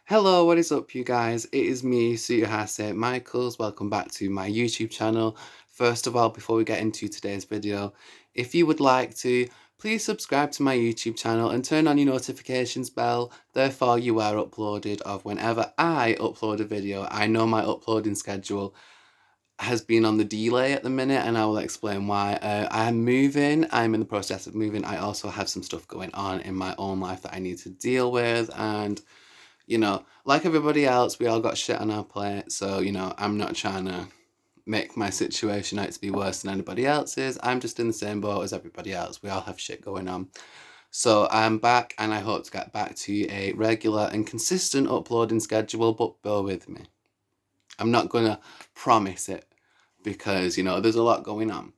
Hello, what is up, you guys? It is me, Suyahase Michaels. Welcome back to my YouTube channel. First of all, before we get into today's video, if you would like to, please subscribe to my YouTube channel and turn on your notifications bell. Therefore, you are uploaded of whenever I upload a video. I know my uploading schedule has been on the delay at the minute, and I will explain why. I'm moving. I'm in the process of moving. I also have some stuff going on in my own life that I need to deal with, and like everybody else, we all got shit on our plate, so, I'm not trying to make my situation out to be worse than anybody else's. I'm just in the same boat as everybody else. We all have shit going on. So I'm back, and I hope to get back to a regular and consistent uploading schedule, but bear with me. I'm not going to promise it because, there's a lot going on.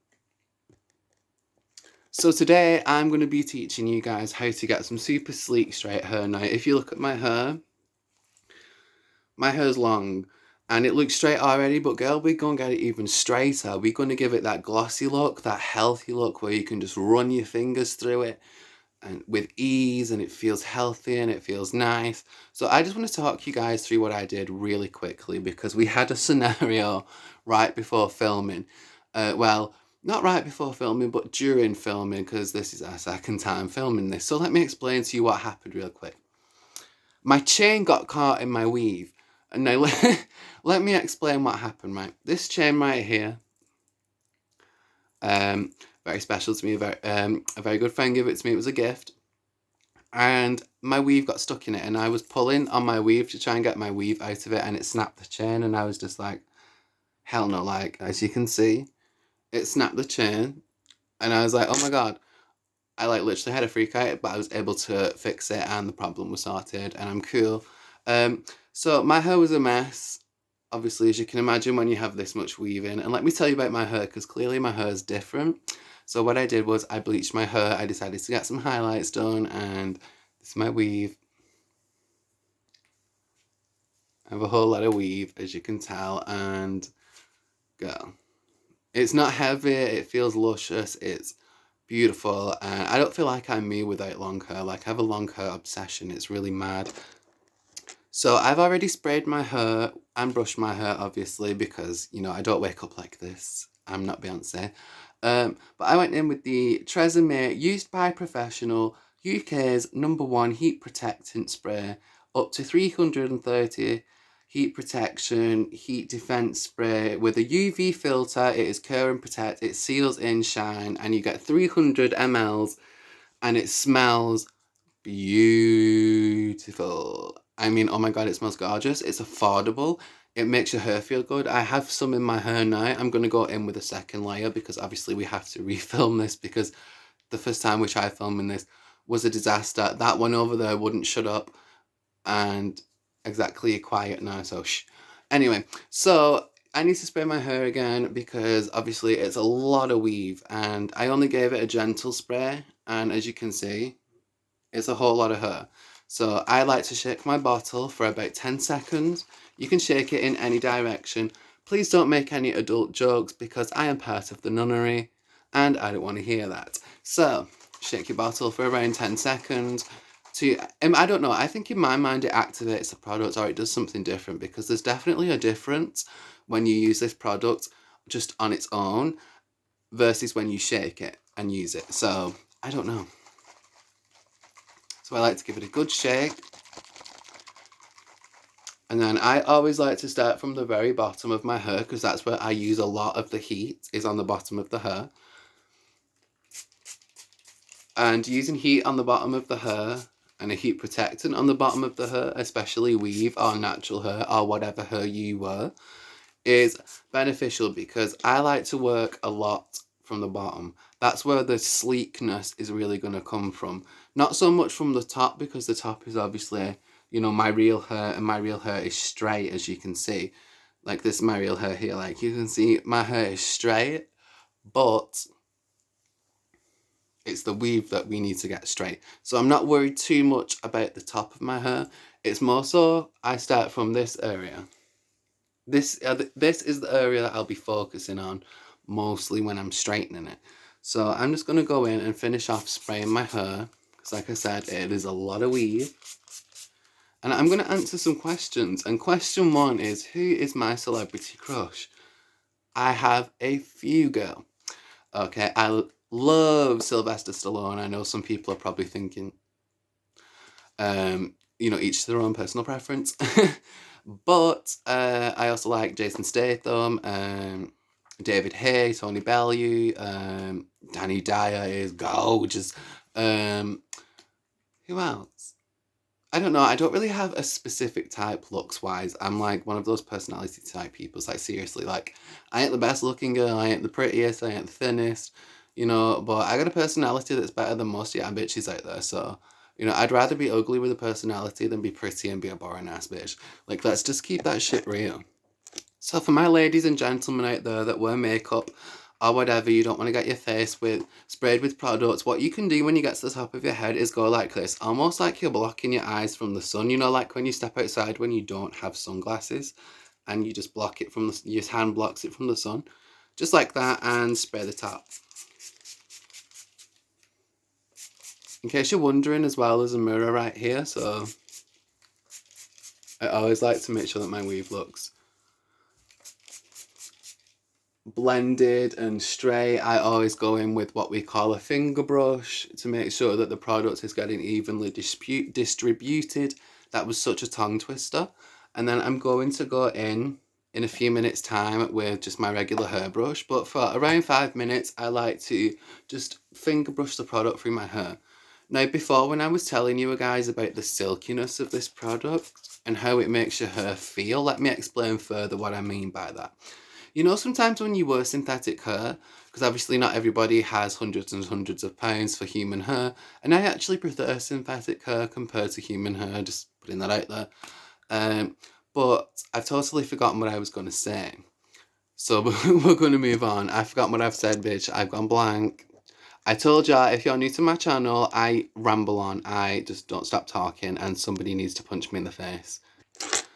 So today I'm going to be teaching you guys how to get some super sleek straight hair. Now, if you look at my hair's long and it looks straight already, but girl, we're going to get it even straighter. We're going to give it that glossy look, that healthy look where you can just run your fingers through it and with ease, and it feels healthy and it feels nice. So I just want to talk you guys through what I did really quickly, because we had a scenario right before filming. Well, not right before filming, but during filming, because this is our second time filming this. So let me explain to you what happened real quick. My chain got caught in my weave. And now let me explain what happened, right? This chain right here, very special to me, a very good friend gave it to me. It was a gift. And my weave got stuck in it, and I was pulling on my weave to try and get my weave out of it, and it snapped the chain, and I was just like, hell no, like, as you can see, it snapped the chain, and I was like, oh my god. I literally had a freak out, but I was able to fix it, and the problem was sorted, and I'm cool. So my hair was a mess, obviously, as you can imagine when you have this much weaving. And let me tell you about my hair, because clearly my hair is different. So what I did was I bleached my hair. I decided to get some highlights done, and this is my weave. I have a whole lot of weave, as you can tell, and girl, it's not heavy, it feels luscious, it's beautiful, and I don't feel like I'm me without long hair. Like, I have a long hair obsession, it's really mad. So I've already sprayed my hair and brushed my hair, obviously, because, I don't wake up like this. I'm not Beyonce. But I went in with the Tresemme Used by Professional UK's #1 heat protectant spray, up to 330 heat protection, heat defense spray with a UV filter. It is Cure and Protect, it seals in shine, and you get 300 mLs, and it smells beautiful. I mean, oh my god, it smells gorgeous. It's affordable. It makes your hair feel good. I have some in my hair now. I'm going to go in with a second layer, because obviously we have to refilm this, because the first time we tried filming this was a disaster. That one over there wouldn't shut up, and exactly quiet now, so shh. Anyway, so I need to spray my hair again, because obviously it's a lot of weave, and I only gave it a gentle spray, and as you can see, it's a whole lot of hair. So I like to shake my bottle for about 10 seconds. You can shake it in any direction. Please don't make any adult jokes, because I am part of the nunnery and I don't want to hear that. So shake your bottle for around 10 seconds. I don't know, I think in my mind it activates the product, or it does something different, because there's definitely a difference when you use this product just on its own versus when you shake it and use it. So I don't know. So I like to give it a good shake. And then I always like to start from the very bottom of my hair, because that's where I use a lot of the heat, is on the bottom of the hair. And using heat on the bottom of the hair and a heat protectant on the bottom of the hair, especially weave or natural hair or whatever hair you wear, is beneficial, because I like to work a lot from the bottom. That's where the sleekness is really going to come from. Not so much from the top, because the top is obviously, my real hair, and my real hair is straight, as you can see. Like, this is my real hair here. Like, you can see my hair is straight, but it's the weave that we need to get straight. So I'm not worried too much about the top of my hair. It's more so I start from this area. This is the area that I'll be focusing on mostly when I'm straightening it. So I'm just going to go in and finish off spraying my hair, because like I said, it is a lot of weave. And I'm going to answer some questions. And question one is, who is my celebrity crush? I have a few, girl. Okay, love Sylvester Stallone. I know some people are probably thinking, each to their own personal preference. But I also like Jason Statham, David Hay, Tony Bellew, Danny Dyer is gorgeous. Who else? I don't know. I don't really have a specific type looks wise. I'm like one of those personality type people. It's like seriously, like I ain't the best looking girl, I ain't the prettiest, I ain't the thinnest, but I got a personality that's better than most yeah bitches out there. So, I'd rather be ugly with a personality than be pretty and be a boring ass bitch. Like let's just keep that shit real. So for my ladies and gentlemen out there that wear makeup or whatever, you don't want to get your face sprayed with products, what you can do when you get to the top of your head is go like this, almost like you're blocking your eyes from the sun, like when you step outside when you don't have sunglasses and you just block it from your hand blocks it from the sun. Just like that, and spray the top. In case you're wondering as well, there's a mirror right here, so I always like to make sure that my weave looks blended and straight. I always go in with what we call a finger brush to make sure that the product is getting evenly distributed. That was such a tongue twister. And then I'm going to go in a few minutes time with just my regular hairbrush, but for around 5 minutes I like to just finger brush the product through my hair. Now before, when I was telling you guys about the silkiness of this product and how it makes your hair feel, let me explain further what I mean by that. Sometimes when you wear synthetic hair, because obviously not everybody has hundreds and hundreds of pounds for human hair, and I actually prefer synthetic hair compared to human hair, just putting that out there. But I've totally forgotten what I was going to say. So we're going to move on. I forgot what I've said, bitch. I've gone blank. I told ya, if you're new to my channel, I ramble on. I just don't stop talking and somebody needs to punch me in the face.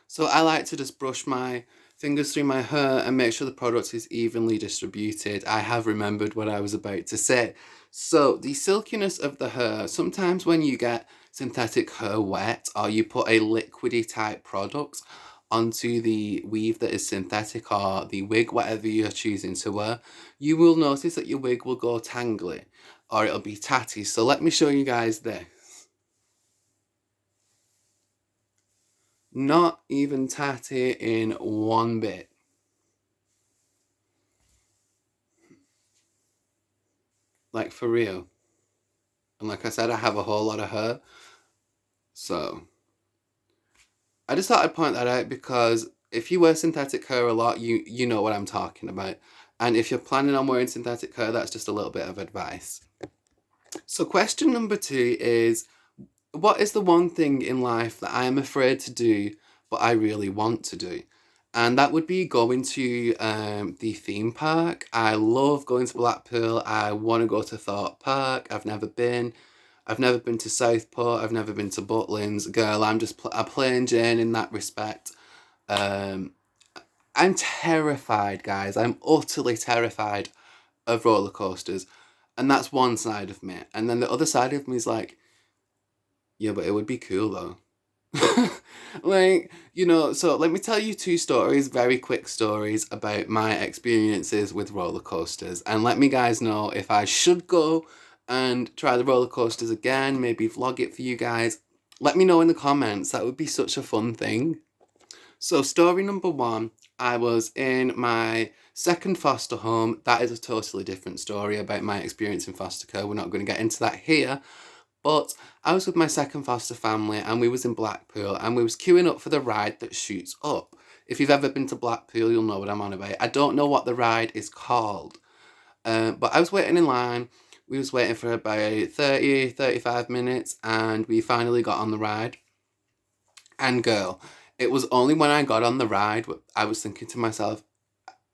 So I like to just brush my fingers through my hair and make sure the product is evenly distributed. I have remembered what I was about to say. So the silkiness of the hair, sometimes when you get synthetic hair wet or you put a liquidy type product onto the weave that is synthetic or the wig, whatever you're choosing to wear, you will notice that your wig will go tangly or it'll be tatty. So let me show you guys this. Not even tatty in one bit. Like for real. And like I said, I have a whole lot of hair. So I just thought I'd point that out because if you wear synthetic hair a lot, you know what I'm talking about. And if you're planning on wearing synthetic hair, that's just a little bit of advice. So question number 2 is, what is the one thing in life that I am afraid to do, but I really want to do? And that would be going to the theme park. I love going to Blackpool. I want to go to Thorpe Park. I've never been. I've never been to Southport. I've never been to Butlins. Girl, I'm just a plain Jane in that respect. I'm terrified, guys. I'm utterly terrified of roller coasters. And that's one side of me. And then the other side of me is like, yeah, but it would be cool though. So let me tell you 2 stories, very quick stories about my experiences with roller coasters. And let me guys know if I should go and try the roller coasters again, maybe vlog it for you guys. Let me know in the comments. That would be such a fun thing. So story number 1, I was in my second foster home. That is a totally different story about my experience in foster care. We're not going to get into that here. But I was with my second foster family and we was in Blackpool and we was queuing up for the ride that shoots up. If you've ever been to Blackpool, you'll know what I'm on about. I don't know what the ride is called. But I was waiting in line. We was waiting for about 35 minutes and we finally got on the ride. And girl, it was only when I got on the ride, I was thinking to myself,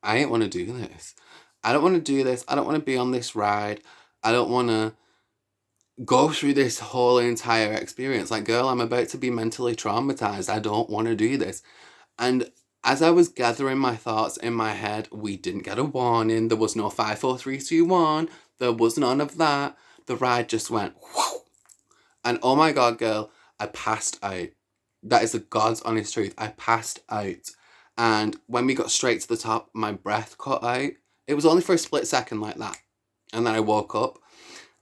I ain't want to do this. I don't want to do this. I don't want to be on this ride. I don't want to go through this whole entire experience. Like, girl, I'm about to be mentally traumatized. I don't want to do this. And as I was gathering my thoughts in my head, we didn't get a warning. There was no 5, 4, 3, 2, 1. There was none of that. The ride just went whoosh. And oh my God, girl, I passed out. That is the God's honest truth. I passed out. And when we got straight to the top, my breath cut out. It was only for a split second like that. And then I woke up.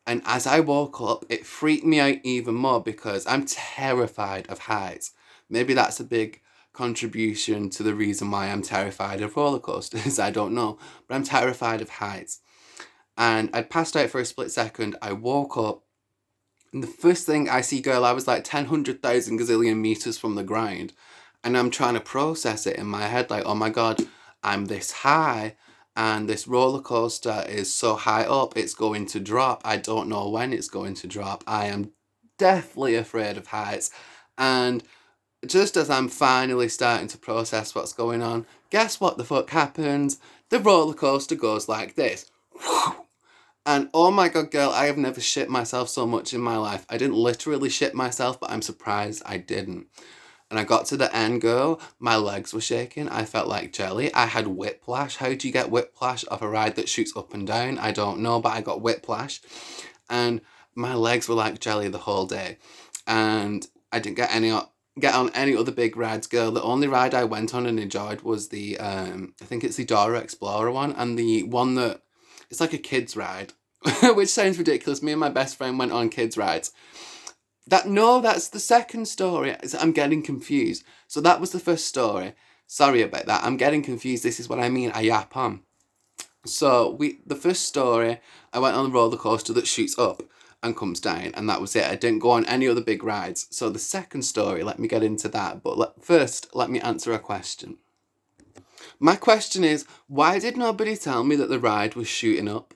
And as I woke up, it freaked me out even more because I'm terrified of heights. Maybe that's a big contribution to the reason why I'm terrified of roller coasters. I don't know. But I'm terrified of heights. And I passed out for a split second. I woke up. And the first thing I see, girl, I was like 10,000 gazillion meters from the ground. And I'm trying to process it in my head like, oh my God, I'm this high. And this roller coaster is so high up, it's going to drop. I don't know when it's going to drop. I am deathly afraid of heights. And just as I'm finally starting to process what's going on, guess what the fuck happens? The roller coaster goes like this. And oh my God, girl, I have never shit myself so much in my life. I didn't literally shit myself, but I'm surprised I didn't. And I got to the end, girl, my legs were shaking. I felt like jelly. I had whiplash. How do you get whiplash off a ride that shoots up and down? I don't know, but I got whiplash. And my legs were like jelly the whole day. And I didn't get on any other big rides, girl. The only ride I went on and enjoyed was the, I think it's the Dora Explorer one. And the one that, it's like a kid's ride, which sounds ridiculous. Me and my best friend went on kids' rides. That's the second story. I'm getting confused. So that was the first story. Sorry about that. I'm getting confused. This is what I mean. I yap on. So the first story, I went on a roller coaster that shoots up and comes down, and that was it. I didn't go on any other big rides. So the second story, let me get into that. But first, let me answer a question. My question is, why did nobody tell me that the ride was shooting up?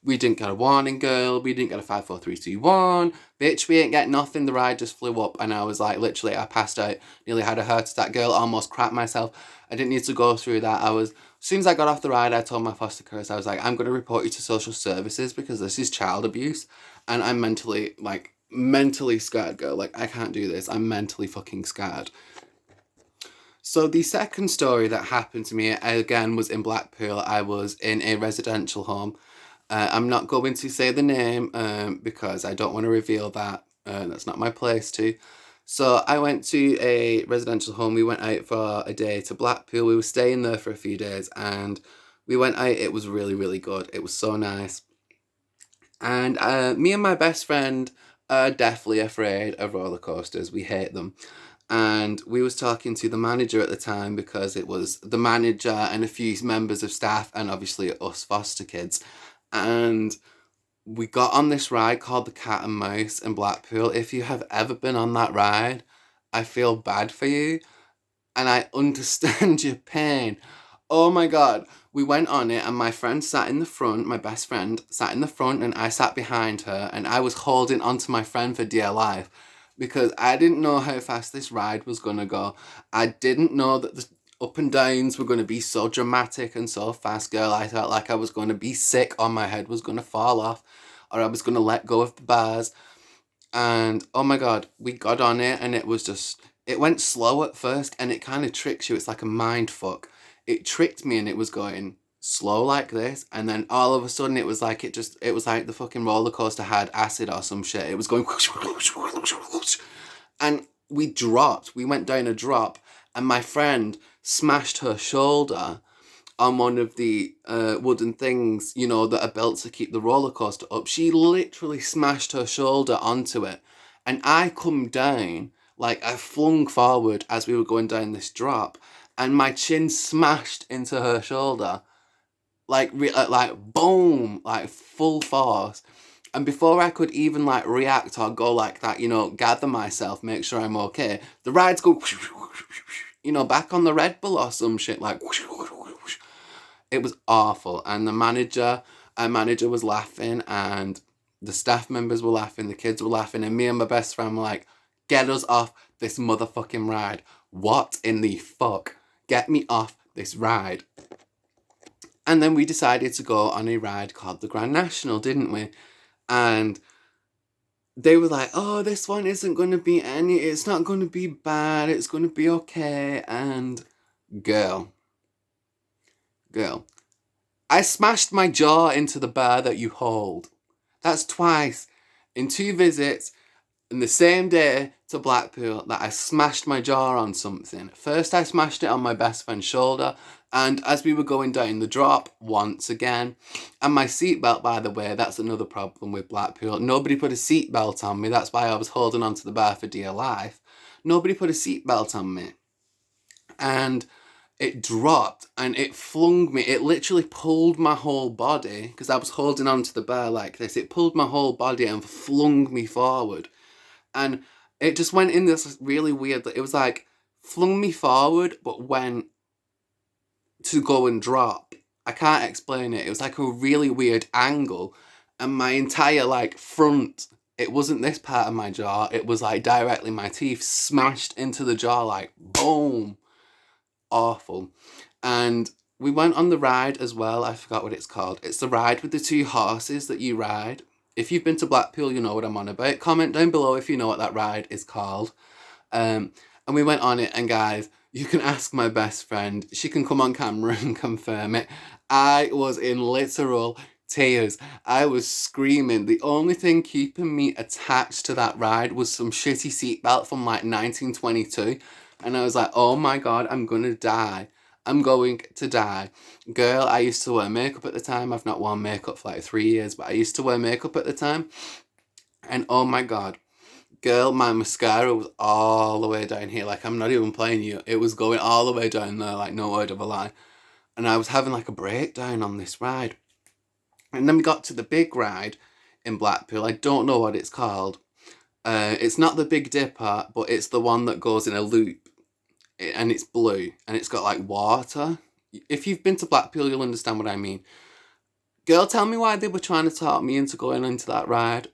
We didn't get a warning, girl. We didn't get a 5, 4, 3, 2, 1. Bitch, we ain't get nothing. The ride just flew up. And I was like, literally, I passed out. Nearly had a heart attack, girl. Almost crapped myself. I didn't need to go through that. As soon as I got off the ride, I told my foster care, I was like, I'm going to report you to social services because this is child abuse. And I'm mentally scared, girl. Like, I can't do this. I'm mentally fucking scared. So the second story that happened to me, again, was in Blackpool. I was in a residential home. I'm not going to say the name because I don't want to reveal that. That's not my place to. So I went to a residential home. We went out for a day to Blackpool. We were staying there for a few days and we went out. It was really, really good. It was so nice. And me and my best friend are deathly afraid of roller coasters. We hate them. And we was talking to the manager at the time because it was the manager and a few members of staff and obviously us foster kids. And we got on this ride called the Cat and Mouse in Blackpool. If you have ever been on that ride, I feel bad for you. And I understand your pain. Oh my God. We went on it and my friend sat in the front, my best friend sat in the front and I sat behind her and I was holding onto my friend for dear life because I didn't know how fast this ride was going to go. I didn't know that the up and downs were going to be so dramatic and so fast, girl. I felt like I was going to be sick or my head was going to fall off or I was going to let go of the bars. And oh my God, we got on it and it went slow at first and it kind of tricks you. It's like a mind fuck. It tricked me and it was going slow like this. And then all of a sudden it was like it was like the fucking roller coaster had acid or some shit. It was going and we went down a drop and my friend smashed her shoulder on one of the wooden things, that are built to keep the roller coaster up. She literally smashed her shoulder onto it. And I come down, like I flung forward as we were going down this drop, and my chin smashed into her shoulder. Like boom, like full force. And before I could even react or go like that, gather myself, make sure I'm okay, the rides go, back on the Red Bull or some shit, like, it was awful. And our manager was laughing and the staff members were laughing, the kids were laughing, and me and my best friend were like, get us off this motherfucking ride. What in the fuck? Get me off this ride. And then we decided to go on a ride called the Grand National, didn't we? And they were like, oh, this one isn't going to be it's not going to be bad, it's going to be okay. And girl, I smashed my jaw into the bar that you hold. That's twice in 2 visits. And the same day to Blackpool that I smashed my jaw on something. First I smashed it on my best friend's shoulder, and as we were going down the drop, once again. And my seatbelt, by the way, that's another problem with Blackpool. Nobody put a seatbelt on me, that's why I was holding onto the bar for dear life. Nobody put a seatbelt on me. And it dropped and it flung me. It literally pulled my whole body, because I was holding onto the bar like this. It pulled my whole body and flung me forward. And it just went in this really weird, it was like flung me forward but went to go and drop. I can't explain it. It was like a really weird angle, and my entire like front, it wasn't this part of my jaw, it was like directly my teeth smashed into the jaw, like boom. Awful. And we went on the ride as well. I forgot what it's called. It's the ride with the two horses that you ride. If you've been to Blackpool, you know what I'm on about. Comment down below if you know what that ride is called. And we went on it, and guys, you can ask my best friend. She can come on camera and confirm it. I was in literal tears. I was screaming. The only thing keeping me attached to that ride was some shitty seatbelt from like 1922. And I was like, oh my God, I'm gonna die. I'm going to die. Girl, I used to wear makeup at the time. I've not worn makeup for like 3 years, but I used to wear makeup at the time. And oh my God, girl, my mascara was all the way down here. Like, I'm not even playing you. It was going all the way down there, like no word of a lie. And I was having like a breakdown on this ride. And then we got to the big ride in Blackpool. I don't know what it's called. It's not the Big Dipper, but it's the one that goes in a loop. And it's blue, and it's got like water. If you've been to Blackpool, you'll understand what I mean. Girl, tell me why they were trying to talk me into going into that ride.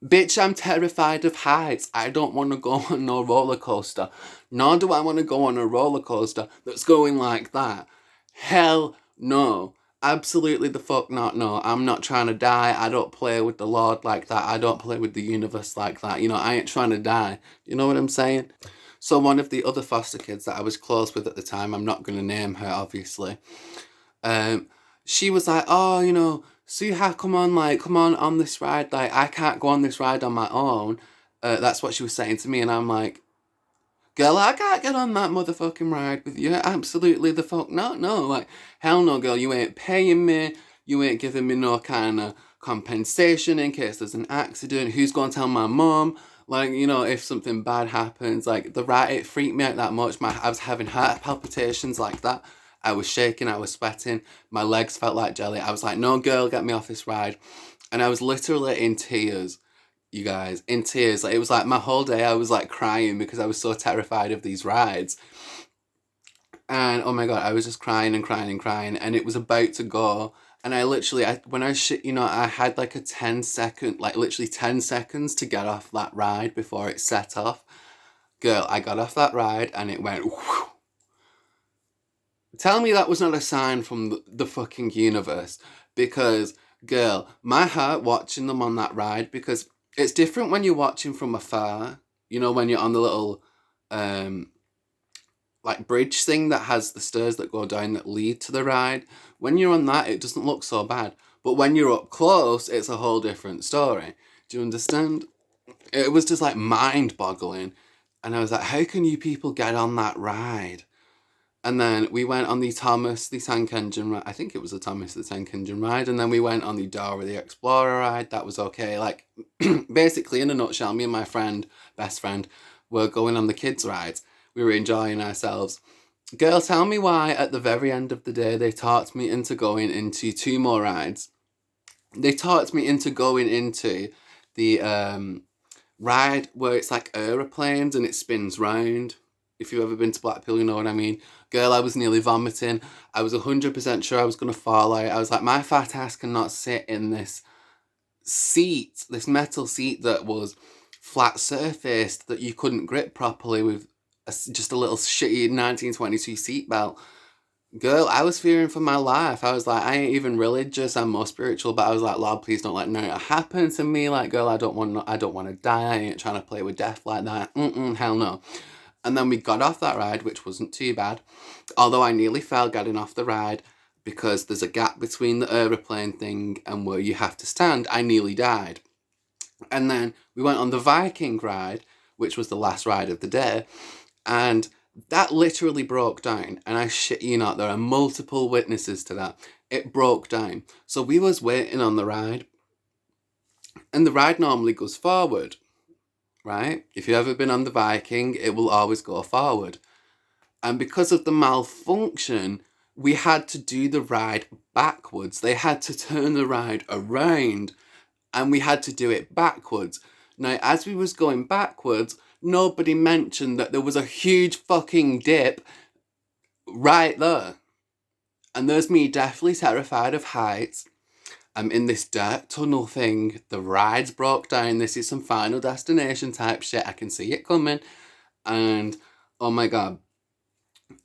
Bitch, I'm terrified of heights. I don't want to go on no roller coaster. Nor do I want to go on a roller coaster that's going like that. Hell no. Absolutely the fuck not, no. I'm not trying to die. I don't play with the Lord like that. I don't play with the universe like that. You know, I ain't trying to die. You know what I'm saying? So one of the other foster kids that I was close with at the time, I'm not going to name her, obviously, she was like, oh, you know, Suha, come on this ride. Like, I can't go on this ride on my own. That's what she was saying to me. And I'm like, girl, I can't get on that motherfucking ride with you. Absolutely the fuck not. No, like, hell no, girl. You ain't paying me. You ain't giving me no kind of compensation in case there's an accident. Who's going to tell my mom? Like, you know, if something bad happens. Like, the ride, it freaked me out that much. I was having heart palpitations like that. I was shaking. I was sweating. My legs felt like jelly. I was like, no, girl, get me off this ride. And I was literally in tears. You guys, in tears. Like, it was like my whole day I was like crying because I was so terrified of these rides. And oh my God, I was just crying and crying and crying, and it was about to go. And I literally, I had like a 10-second, like literally 10 seconds to get off that ride before it set off. Girl, I got off that ride and it went whoosh. Tell me that was not a sign from the fucking universe. Because, girl, my heart watching them on that ride, because it's different when you're watching from afar. You know, when you're on the little, like, bridge thing that has the stairs that go down that lead to the ride. When you're on that, it doesn't look so bad. But when you're up close, it's a whole different story. Do you understand? It was just, like, mind-boggling. And I was like, how can you people get on that ride? And then we went on the Thomas the Tank Engine ride. I think it was the Thomas the Tank Engine ride. And then we went on the Dora the Explorer ride. That was okay. Like, basically, in a nutshell, me and my best friend, were going on the kids' rides. We were enjoying ourselves. Girl, tell me why at the very end of the day they talked me into going into 2 more rides. They talked me into going into the ride where it's like aeroplanes and it spins round. If you've ever been to Blackpool, you know what I mean. Girl, I was nearly vomiting. I was 100% sure I was going to fall out. I was like, my fat ass cannot sit in this seat, this metal seat that was flat surfaced that you couldn't grip properly with just a little shitty 1922 seatbelt. Girl, I was fearing for my life. I was like, I ain't even religious, I'm more spiritual, but I was like, Lord, please don't let nothing happen to me. Like, girl, I don't want to die. I ain't trying to play with death like that. Hell no. And then we got off that ride, which wasn't too bad. Although I nearly fell getting off the ride because there's a gap between the aeroplane thing and where you have to stand. I nearly died. And then we went on the Viking ride, which was the last ride of the day, and that literally broke down. And I shit you not, there are multiple witnesses to that. It broke down. So we was waiting on the ride, and the ride normally goes forward, right? If you've ever been on the Viking, it will always go forward. And because of the malfunction, we had to do the ride backwards. They had to turn the ride around, and we had to do it backwards. Now, as we was going backwards, nobody mentioned that there was a huge fucking dip right there. And there's me definitely terrified of heights. I'm in this dark tunnel thing. The ride's broke down. This is some Final Destination type shit. I can see it coming. And oh my god,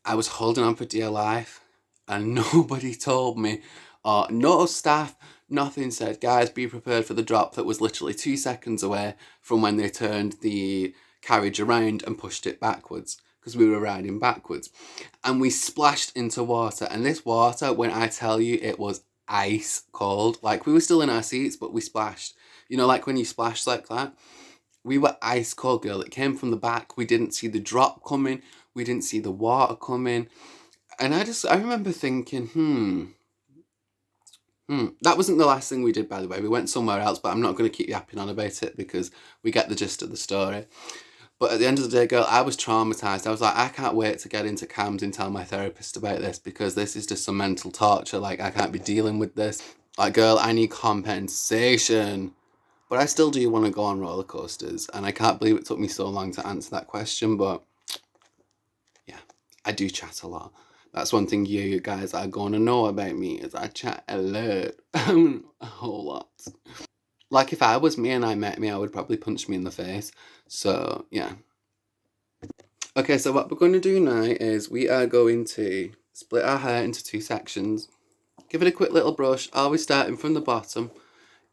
I was holding on for dear life. And nobody told me, or no staff, nothing said, guys, be prepared for the drop that was literally 2 seconds away from when they turned the carriage around and pushed it backwards, because we were riding backwards. And we splashed into water. And this water, when I tell you, it was ice cold. Like, we were still in our seats, but we splashed. You know, like when you splash like that? We were ice cold, girl. It came from the back. We didn't see the drop coming. We didn't see the water coming. And I remember thinking, that wasn't the last thing we did, by the way. We went somewhere else, but I'm not going to keep yapping on about it because we get the gist of the story. But at the end of the day, girl, I was traumatised. I was like, I can't wait to get into CAMS and tell my therapist about this, because this is just some mental torture. Like, I can't be dealing with this. Like, girl, I need compensation. But I still do want to go on roller coasters. And I can't believe it took me so long to answer that question. But yeah, I do chat a lot. That's one thing you guys are going to know about me, is I chat a lot. A whole lot. Like, if I was me and I met me, I would probably punch me in the face. So, yeah. Okay, so what we're going to do now is we are going to split our hair into 2 sections. Give it a quick little brush, always starting from the bottom.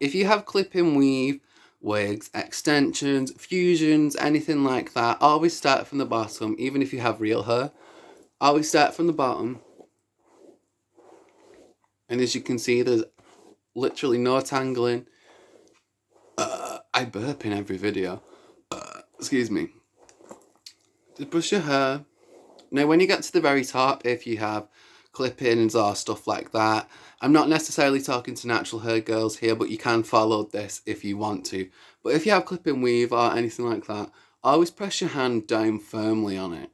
If you have clip-in weave, wigs, extensions, fusions, anything like that, always start from the bottom, even if you have real hair. Always start from the bottom. And as you can see, there's literally no tangling. I burp in every video. Excuse me. Just brush your hair. Now, when you get to the very top, if you have clip-ins or stuff like that, I'm not necessarily talking to natural hair girls here, but you can follow this if you want to. But if you have clip-in weave or anything like that, always press your hand down firmly on it.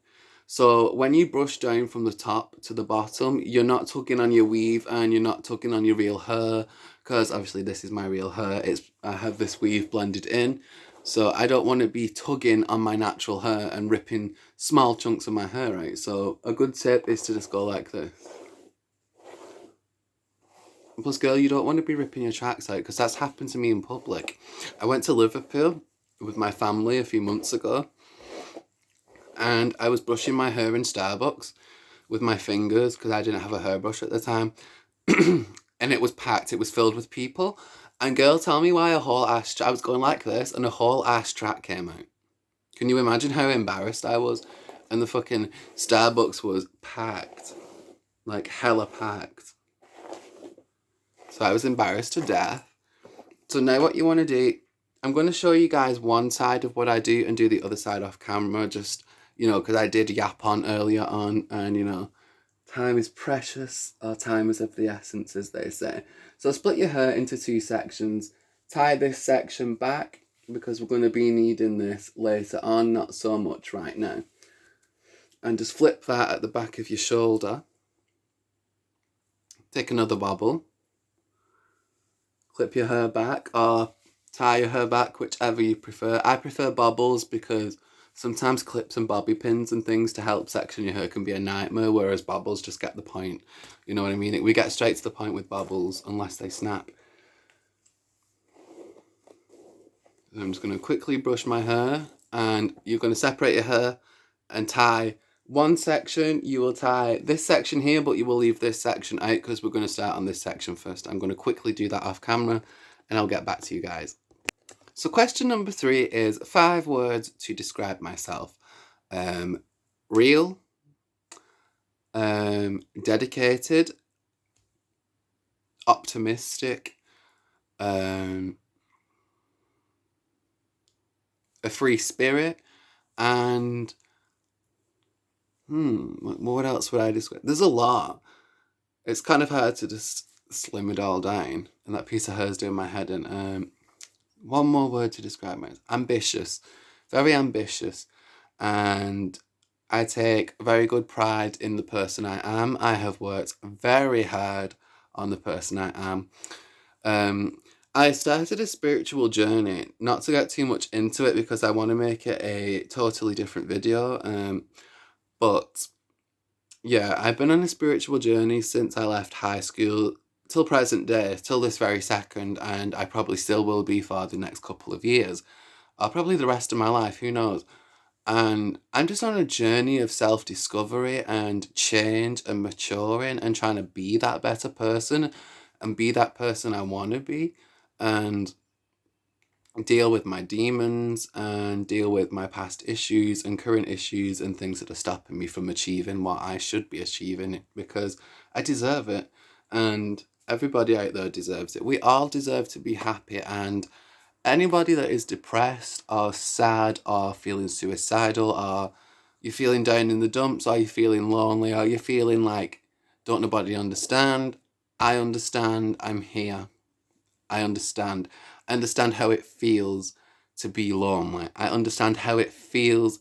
So when you brush down from the top to the bottom, you're not tugging on your weave and you're not tugging on your real hair, because obviously this is my real hair. I have this weave blended in. So I don't want to be tugging on my natural hair and ripping small chunks of my hair out. So a good tip is to just go like this. Plus, girl, you don't want to be ripping your tracks out, because that's happened to me in public. I went to Liverpool with my family a few months ago, and I was brushing my hair in Starbucks with my fingers because I didn't have a hairbrush at the time. And it was packed. It was filled with people. And girl, tell me why I was going like this and a whole ass track came out. Can you imagine how embarrassed I was? And the fucking Starbucks was packed. Like, hella packed. So I was embarrassed to death. So now what you want to do, I'm going to show you guys one side of what I do and do the other side off camera. Just, you know, because I did yap on earlier on, and, you know, time is precious, or time is of the essence, as they say. So split your hair into 2 sections. Tie this section back, because we're going to be needing this later on, not so much right now. And just flip that at the back of your shoulder. Take another bobble. Clip your hair back, or tie your hair back, whichever you prefer. I prefer bobbles because sometimes clips and bobby pins and things to help section your hair can be a nightmare, whereas bobbles just get the point. You know what I mean? We get straight to the point with bobbles, unless they snap. I'm just going to quickly brush my hair, and you're going to separate your hair and tie one section. You will tie this section here, but you will leave this section out because we're going to start on this section first. I'm going to quickly do that off camera and I'll get back to you guys. So question number 3 is 5 words to describe myself. Real, dedicated, optimistic, a free spirit, and what else would I describe? There's a lot. It's kind of hard to just slim it all down, and that piece of hair's doing my head in. One more word to describe me: ambitious, very ambitious, and I take very good pride in the person I am. I have worked very hard on the person I am. Um, I started a spiritual journey, not to get too much into it because I want to make it a totally different video. But yeah, I've been on a spiritual journey since I left high school till present day, till this very second, and I probably still will be for the next couple of years, or probably the rest of my life, who knows. And I'm just on a journey of self discovery and change and maturing and trying to be that better person and be that person I want to be and deal with my demons and deal with my past issues and current issues and things that are stopping me from achieving what I should be achieving because I deserve it and everybody out there deserves it. We all deserve to be happy, and anybody that is depressed or sad or feeling suicidal or you're feeling down in the dumps or you're feeling lonely or you're feeling like don't nobody understand, I understand. I'm here. I understand. I understand how it feels to be lonely. I understand how it feels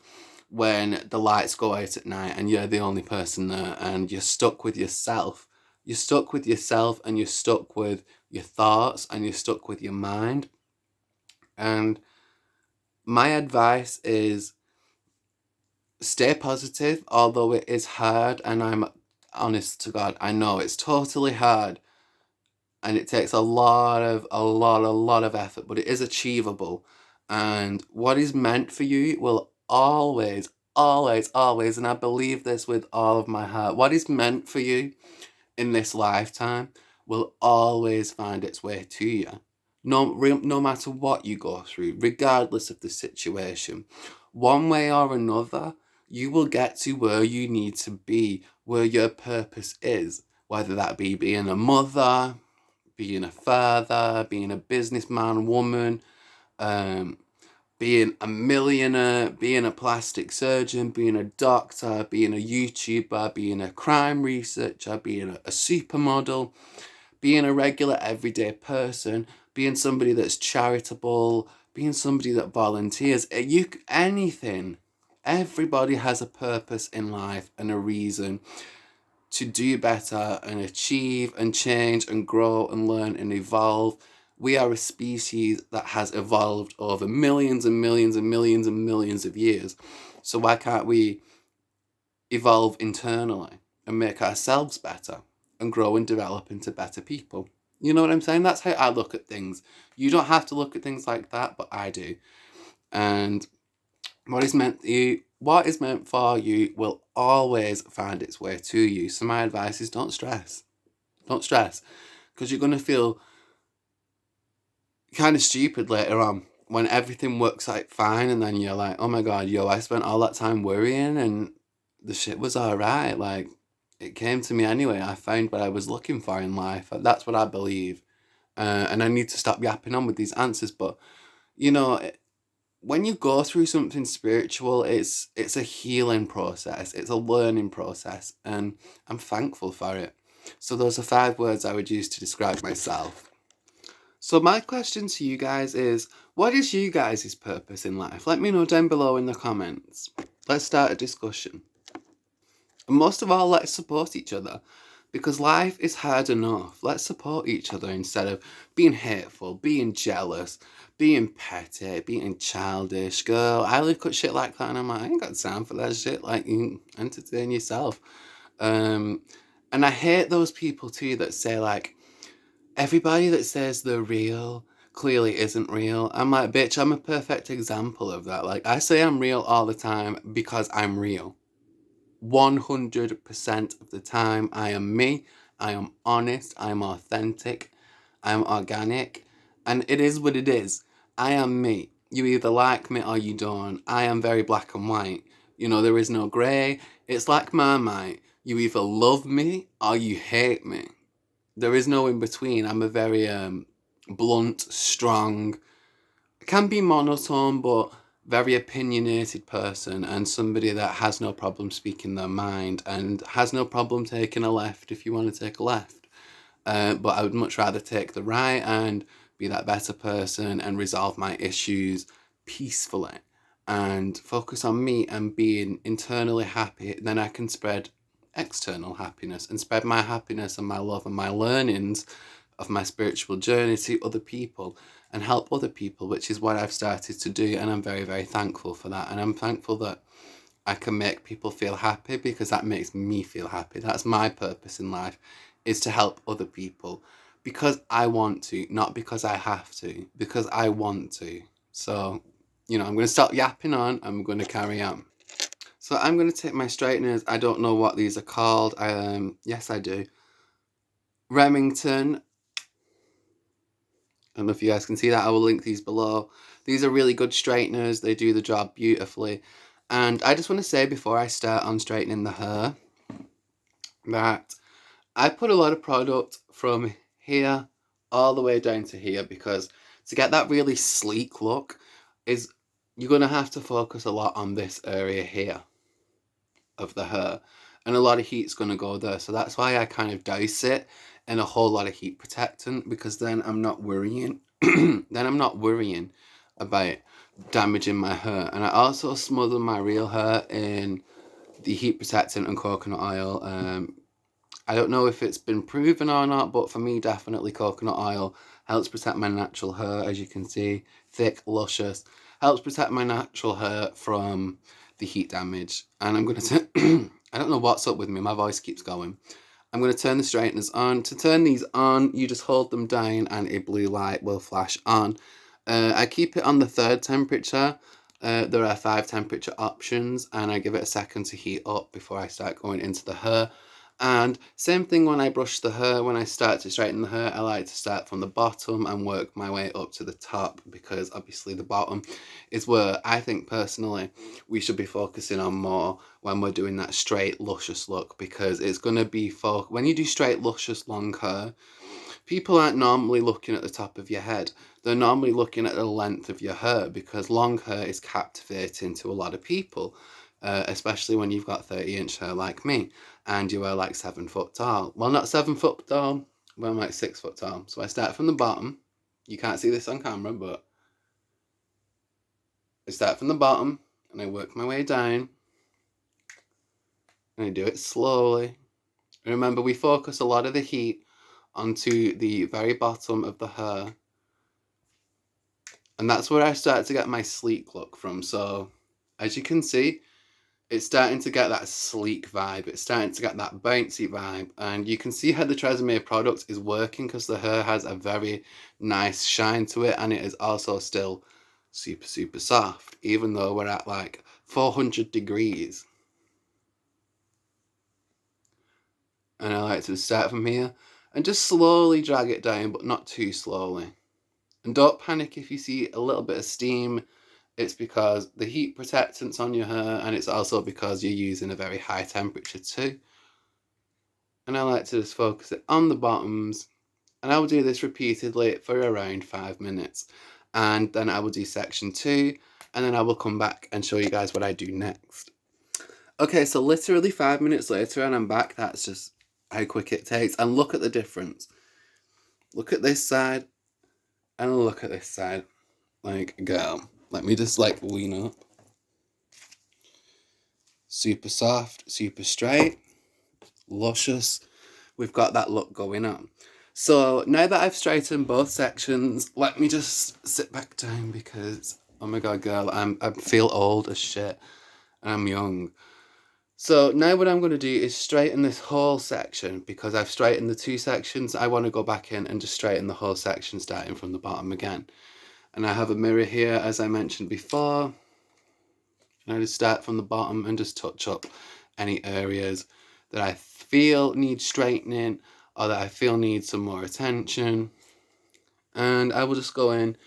when the lights go out at night and you're the only person there and you're stuck with yourself. You're stuck with yourself and you're stuck with your thoughts and you're stuck with your mind. And my advice is stay positive, although it is hard. And I'm honest to God, I know it's totally hard and it takes a lot of effort, but it is achievable. And what is meant for you will always, always, always, and I believe this with all of my heart, what is meant for you in this lifetime will always find its way to you. No matter what you go through, regardless of the situation, one way or another, you will get to where you need to be, where your purpose is, whether that be being a mother, being a father, being a businessman, woman, um, being a millionaire, being a plastic surgeon, being a doctor, being a YouTuber, being a crime researcher, being a supermodel, being a regular everyday person, being somebody that's charitable, being somebody that volunteers, anything. Everybody has a purpose in life and a reason to do better and achieve and change and grow and learn and evolve. We are a species that has evolved over millions and millions and millions and millions of years. So why can't we evolve internally and make ourselves better and grow and develop into better people? You know what I'm saying? That's how I look at things. You don't have to look at things like that, but I do. And what is meant for you will always find its way to you. So my advice is don't stress. Don't stress. Because you're going to feel kind of stupid later on when everything works out fine and then you're like, oh my God, I spent all that time worrying and the shit was alright. Like, it came to me anyway. I found what I was looking for in life. That's what I believe. And I need to stop yapping on with these answers. But, you know, when you go through something spiritual, it's a healing process. It's a learning process. And I'm thankful for it. So those are 5 words I would use to describe myself. So my question to you guys is, what is you guys' purpose in life? Let me know down below in the comments. Let's start a discussion. And most of all, let's support each other. Because life is hard enough. Let's support each other instead of being hateful, being jealous, being petty, being childish. Girl, I look at shit like that and I'm like, I ain't got time for that shit. Like, you entertain yourself. And I hate those people too that say like, everybody that says they're real clearly isn't real. I'm like, bitch, I'm a perfect example of that. Like, I say I'm real all the time because I'm real. 100% of the time, I am me. I am honest. I am authentic. I am organic. And it is what it is. I am me. You either like me or you don't. I am very black and white. You know, there is no grey. It's like Marmite. You either love me or you hate me. There is no in between. I'm a very blunt, strong, can be monotone, but very opinionated person and somebody that has no problem speaking their mind and has no problem taking a left if you want to take a left. But I would much rather take the right and be that better person and resolve my issues peacefully and focus on me and being internally happy. Then I can spread external happiness and spread my happiness and my love and my learnings of my spiritual journey to other people and help other people, which is what I've started to do. And I'm very, very thankful for that. And I'm thankful that I can make people feel happy because that makes me feel happy. That's my purpose in life, is to help other people because I want to, not because I have to, because I want to. So, I'm going to stop yapping on. I'm going to carry on. So I'm going to take my straighteners. I don't know what these are called. Yes, I do. Remington. I don't know if you guys can see that. I will link these below. These are really good straighteners. They do the job beautifully. And I just want to say before I start on straightening the hair that I put a lot of product from here all the way down to here because to get that really sleek look is you're going to have to focus a lot on this area here of the hair, and a lot of heat's going to go there. So that's why I kind of douse it in a whole lot of heat protectant, because then I'm not worrying about damaging my hair. And I also smother my real hair in the heat protectant and coconut oil. I don't know if it's been proven or not, but for me, definitely coconut oil helps protect my natural hair, as you can see, thick, luscious, helps protect my natural hair from the heat damage. And I'm going to, I don't know what's up with me, my voice keeps going. I'm going to turn the straighteners on. To turn these on, you just hold them down and a blue light will flash on. I keep it on the 3rd temperature. There are 5 temperature options, and I give it a second to heat up before I start going into the hair. And same thing when I brush the hair. When I start to straighten the hair, I like to start from the bottom and work my way up to the top, because obviously the bottom is where I think personally we should be focusing on more when we're doing that straight luscious look, because it's going to be when you do straight luscious long hair, people aren't normally looking at the top of your head. They're normally looking at the length of your hair, because long hair is captivating to a lot of people, especially when you've got 30-inch hair like me and you are like 7 foot tall. Well, not 7 foot tall, but I'm like 6 foot tall. So I start from the bottom. You can't see this on camera, but I start from the bottom and I work my way down. And I do it slowly. And remember, we focus a lot of the heat onto the very bottom of the hair. And that's where I start to get my sleek look from. So, as you can see, it's starting to get that sleek vibe. It's starting to get that bouncy vibe. And you can see how the Tresemme product is working, because the hair has a very nice shine to it. And it is also still super, super soft, even though we're at like 400 degrees. And I like to start from here and just slowly drag it down, but not too slowly. And don't panic if you see a little bit of steam. It's because the heat protectant's on your hair, and it's also because you're using a very high temperature too. And I like to just focus it on the bottoms, and I will do this repeatedly for around 5 minutes. And then I will do section 2, and then I will come back and show you guys what I do next. Okay, so literally 5 minutes later and I'm back. That's just how quick it takes. And look at the difference. Look at this side and look at this side. Like, girl, let me just like lean up. Super soft, super straight, luscious. We've got that look going on. So now that I've straightened both sections, let me just sit back down, because, oh my God, girl, I feel old as shit and I'm young. So now what I'm going to do is straighten this whole section, because I've straightened the 2 sections. I want to go back in and just straighten the whole section, starting from the bottom again. And I have a mirror here, as I mentioned before. And I just start from the bottom and just touch up any areas that I feel need straightening or that I feel need some more attention. And I will just go in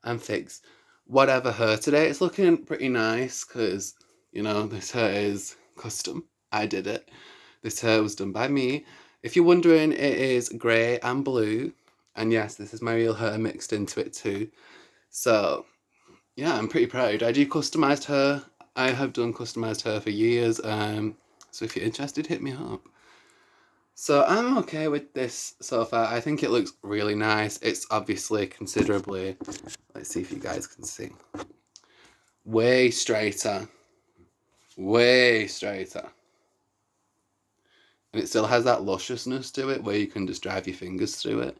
and fix whatever hair. Today it's looking pretty nice because, this hair is custom. I did it. This hair was done by me. If you're wondering, it is grey and blue. And yes, this is my real hair mixed into it too. So yeah, I'm pretty proud. I do customised hair. I have done customised hair for years. So if you're interested, hit me up. So I'm okay with this so far. I think it looks really nice. It's obviously considerably, let's see if you guys can see, way straighter. Way straighter. And it still has that lusciousness to it where you can just drive your fingers through it.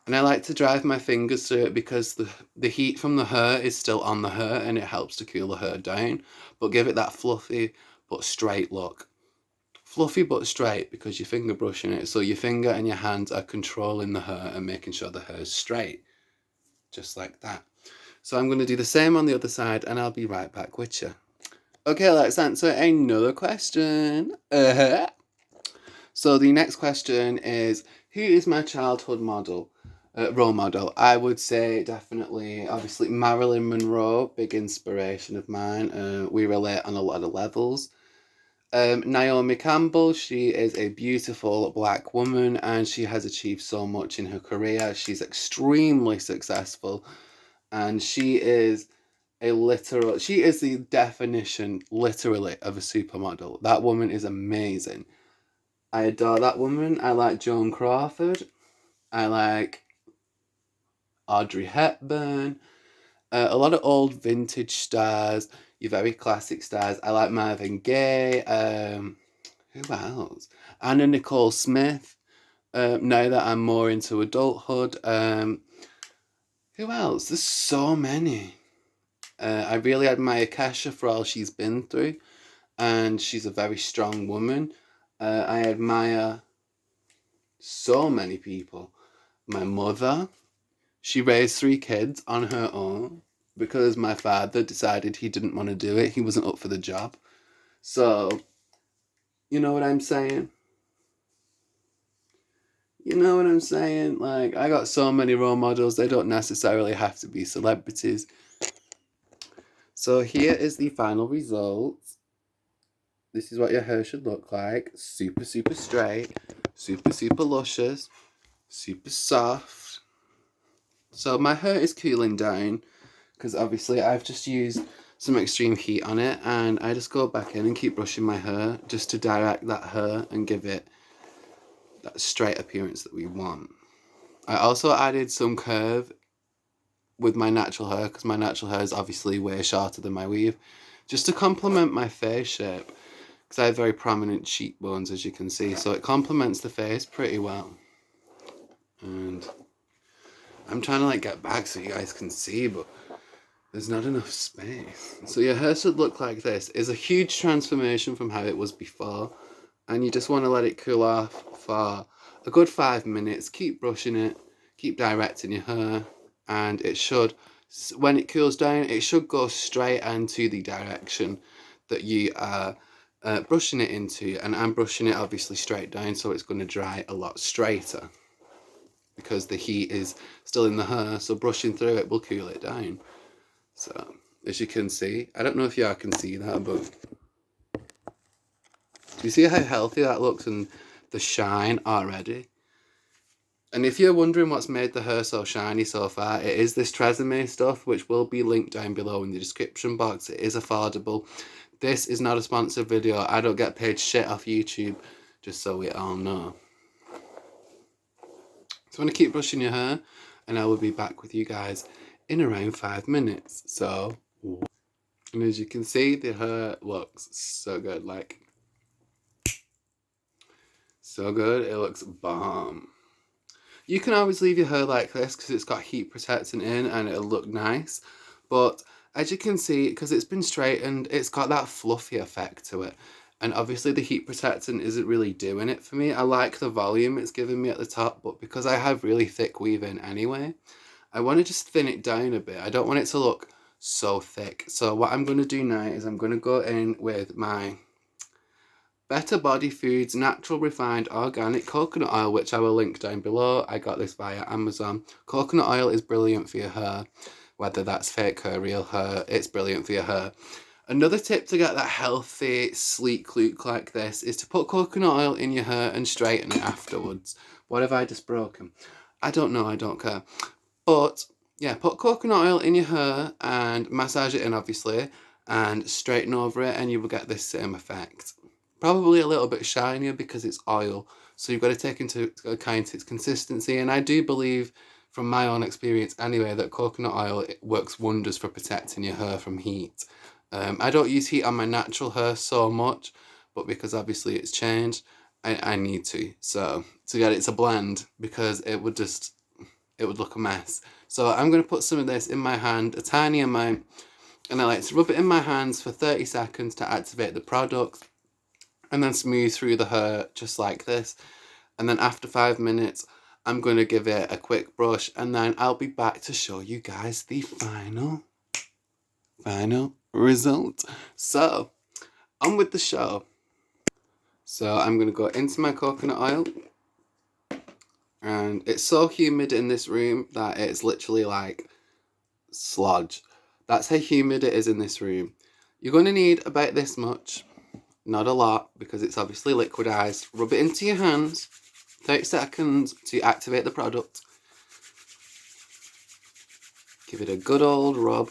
And I like to drive my fingers through it because the heat from the hair is still on the hair and it helps to cool the hair down, but give it that fluffy but straight look. Fluffy but straight because you're finger brushing it, so your finger and your hands are controlling the hair and making sure the hair is straight, just like that. So I'm going to do the same on the other side and I'll be right back with you. Okay, let's answer another question. So the next question is, who is my childhood model? Role model? I would say definitely, obviously, Marilyn Monroe, big inspiration of mine. We relate on a lot of levels. Naomi Campbell, she is a beautiful black woman and she has achieved so much in her career. She's extremely successful and she is she is the definition, literally, of a supermodel. That woman is amazing. I adore that woman. I like Joan Crawford. I like Audrey Hepburn. A lot of old vintage stars. Your very classic stars. I like Marvin Gaye. Who else? Anna Nicole Smith. Now that I'm more into adulthood. Who else? There's so many. I really admire Kesha for all she's been through. And she's a very strong woman. I admire so many people. My mother, she raised 3 kids on her own because my father decided he didn't want to do it. He wasn't up for the job. So, you know what I'm saying? You know what I'm saying? Like, I got so many role models, they don't necessarily have to be celebrities. So, here is the final result. This is what your hair should look like. Super, super straight. Super, super luscious. Super soft. So, my hair is cooling down because obviously I've just used some extreme heat on it and I just go back in and keep brushing my hair just to direct that hair and give it that straight appearance that we want. I also added some curve with my natural hair because my natural hair is obviously way shorter than my weave, just to complement my face shape because I have very prominent cheekbones, as you can see, so it complements the face pretty well. And I'm trying to like get back so you guys can see, but there's not enough space. So your hair should look like this. It's a huge transformation from how it was before. And you just want to let it cool off for a good 5 minutes. Keep brushing it. Keep directing your hair. And it should, when it cools down, it should go straight into the direction that you are brushing it into. And I'm brushing it obviously straight down, so it's going to dry a lot straighter because the heat is still in the hair. So brushing through it will cool it down. So, as you can see, I don't know if y'all can see that, but do you see how healthy that looks and the shine already? And if you're wondering what's made the hair so shiny so far, it is this Tresemme stuff, which will be linked down below in the description box. It is affordable. This is not a sponsored video. I don't get paid shit off YouTube, just so we all know. So I'm going to keep brushing your hair, and I will be back with you guys in around 5 minutes. So, and as you can see, the hair looks so good, like, so good. It looks bomb. You can always leave your hair like this because it's got heat protectant in and it'll look nice. But as you can see, because it's been straightened, it's got that fluffy effect to it. And obviously the heat protectant isn't really doing it for me. I like the volume it's giving me at the top, but because I have really thick weave-in anyway, I want to just thin it down a bit. I don't want it to look so thick. So what I'm going to do now is I'm going to go in with my Better Body Foods Natural Refined Organic Coconut Oil, which I will link down below. I got this via Amazon. Coconut oil is brilliant for your hair, whether that's fake hair, real hair, it's brilliant for your hair. Another tip to get that healthy, sleek look like this is to put coconut oil in your hair and straighten it afterwards. What have I just broken? I don't know, I don't care. But yeah, put coconut oil in your hair and massage it in, obviously, and straighten over it, and you will get this same effect. Probably a little bit shinier because it's oil, so you've got to take into account its consistency. And I do believe, from my own experience anyway, that coconut oil, it works wonders for protecting your hair from heat. I don't use heat on my natural hair so much, but because obviously it's changed, I need to. So yeah, it's a blend because it would look a mess. So I'm going to put some of this in my hand, a tiny amount, and I like to rub it in my hands for 30 seconds to activate the product, and then smooth through the hair just like this. And then after 5 minutes, I'm going to give it a quick brush, and then I'll be back to show you guys the final result. So, on with the show. So I'm going to go into my coconut oil, and it's so humid in this room that it's literally like sludge. That's how humid it is in this room. You're going to need about this much, not a lot, because it's obviously liquidized. Rub it into your hands, 30 seconds to activate the product. Give it a good old rub.